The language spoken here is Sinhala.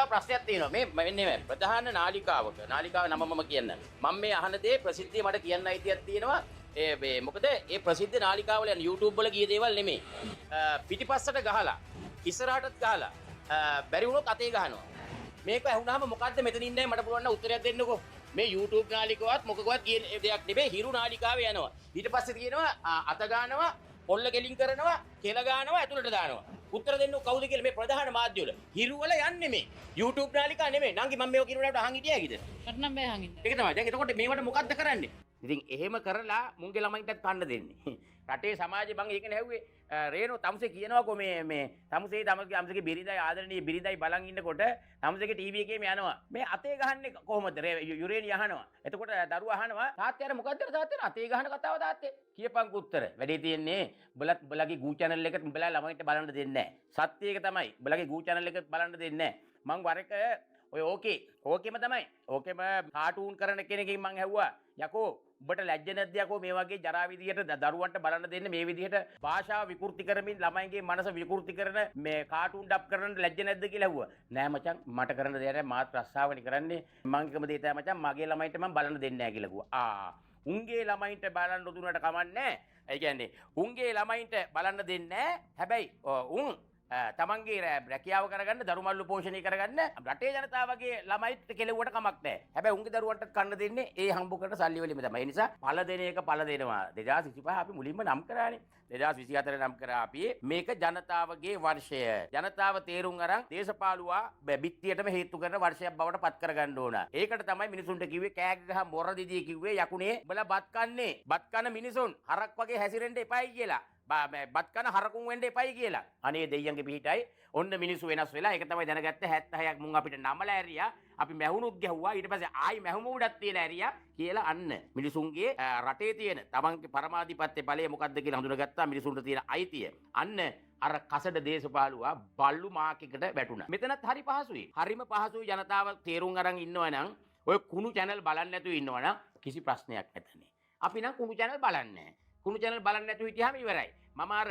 තව ප්‍රශ්නයක් තියෙනවා. මේ මෙන්න මේ ප්‍රධාන නාලිකාවක නාලිකාව නම මම කියන්න. මම මේ අහන දේ ප්‍රසිද්ධිය මට කියන්න අයිතියක් තියෙනවා. ඒ මොකද ඒ ප්‍රසිද්ධ නාලිකාවල යන YouTube වල ගිය දේවල් නෙමෙයි. පිටිපස්සට ගහලා ඉස්සරහටත් ගහලා බැරි වුණොත් අතේ ගහනවා. මේක ඇහුණාම මොකද්ද මෙතන ඉන්නේ මට පුළුවන් නම් උත්තරයක් දෙන්නකෝ. මේ YouTube නාලිකාවත් මොකකවත් කියන දෙයක් නෙමෙයි හිරු නාලිකාවේ යනවා. ඊට පස්සේ කියනවා අත ගන්නවා, පොල්ල ගෙලින් කරනවා, කෙල ගන්නවා, ඇතුළට දානවා. උත්තර දෙන්න කවුද කියලා මේ ප්‍රධාන මාධ්‍ය වල. හිරු වල යන්නේ මේ. YouTube නාලිකා නෙමෙයි. නංගි මම මේක කියනකොට අහන් හිටියා කිද? මට නම් බෑ අහන් ඉන්න. ඒක තමයි. දැන් එතකොට මේවට මොකද්ද කරන්නේ? ඉතින් එහෙම කරලා මුන්ගේ ළමයින්ටත් කන්න දෙන්නේ. රටේ සමාජේ මම ඒකනේ හැව්වේ. රේනෝ තමුසේ කියනවාකෝ මේ තමුසේ තමගේ බිරිඳයි ආදරණීය බිරිඳයි බලන් ඉන්නකොට තමුසේගේ ටීවී එකේම යනවා. මේ අතේ ගහන්නේ කොහොමද? යුරේනි අහනවා. එතකොට දරුවා අහනවා තාත්තේ අර මොකද්ද තාත්තේ අතේ ගහන කතාව තාත්තේ? කියපන්කෝ උත්තර. වැඩේ තියෙන්නේ උඹලගේ ගූ channel එකට උඹලා ළමයින්ට බලන්න දෙන්නේ නැහැ. සත්‍ය එක තමයි. උඹලගේ ගූ channel එක බලන්න දෙන්නේ නැහැ. මං වර එක ඔය ඕකේම තමයි. ඕකේම කාටූන් කරන කෙනකින් මං ඇහුවා. යකෝ උඹට ලැජ්ජ නැද්ද යකෝ මේ වගේ ජරා විදියට දරුවන්ට බලන්න දෙන්න මේ විදියට භාෂාව විකෘති කරමින් ළමයින්ගේ මනස විකෘති කරන මේ කාටූන් ඩබ් කරන්න ලැජ්ජ නැද්ද කියලා ඇහුවා. නෑ මචං මට කරන්න දෙයක් නෑ මාත් රස්සාවනේ කරන්නේ. මං එකම දේ තමයි මචං මගේ ළමයින්ට මං බලන්න දෙන්නේ නෑ කියලා කිව්වා. උන්ගේ ළමයින්ට බලන්න දුන්නට කමන්නේ නෑ. ඒ කියන්නේ උන්ගේ ළමයින්ට බලන්න දෙන්නේ නෑ. හැබැයි උන් තමන්ගේ රැකියාව කරගන්න දරුමල්ලු පෝෂණය කරගන්න රටේ ජනතාවගේ ළමයිට කෙලෙව්වට කමක් නැහැ. හැබැයි උන්ගේ දරුවන්ට කන්න දෙන්නේ ඒ හම්බ කරන සල්ලි වලින්ම තමයි. ඒ නිසා පළ දෙන එක පළ දෙනවා. 2025 අපි මුලින්ම නම් කරානේ. 2024 නම් කරා අපි මේක ජනතාවගේ වර්ෂය. ජනතාව තේරුම් අරන් දේශපාලුවා බිත්තියටම හේතු කරන වර්ෂයක් බවට පත් කරගන්න ඕන. ඒකට තමයි මිනිසුන්ට කිව්වේ කෑග ගහ මොර දිදී කිව්වේ යකුනේ උඹලා බත් කන්නේ. බත් කන මිනිසුන් හරක් වගේ හැසිරෙන්න එපයි කියලා. බත් කන හරකුන් වෙන්න එපයි කියලා. අනේ දෙයියන්ගේ පිහිටයි ඔන්න මිනිස්සු වෙනස් වෙලා ඒක තමයි දැනගත්තේ 76ක් මුන් අපිට නමලා ඇරියා. අපි මැහුණුත් ගැහුවා. ඊට පස්සේ ආයි මැහුම උඩක් තියලා ඇරියා කියලා අන්න මිනිසුන්ගේ රටේ තියෙන තමන්ගේ පරමාධිපත්‍ය බලය මොකද්ද කියලා හඳුනගත්තා. මිනිසුන්ට තියෙන අයිතිය. අන්න අර කසඩ දේශපාලුවා බල්ලු මාකෙකට වැටුණා. මෙතනත් හරි පහසුයි. හරිම පහසුයි ජනතාව තේරුම් අරන් ඉන්නවනම් ඔය කුණු channel බලන්නේ නැතුව ඉන්නවනම් කිසි ප්‍රශ්නයක් නැතනේ. අපි නම් කුණු channel බලන්නේ නැහැ. කුණු channel බලන්නේ නැතුව හිටියාම ඉවරයි. මම අර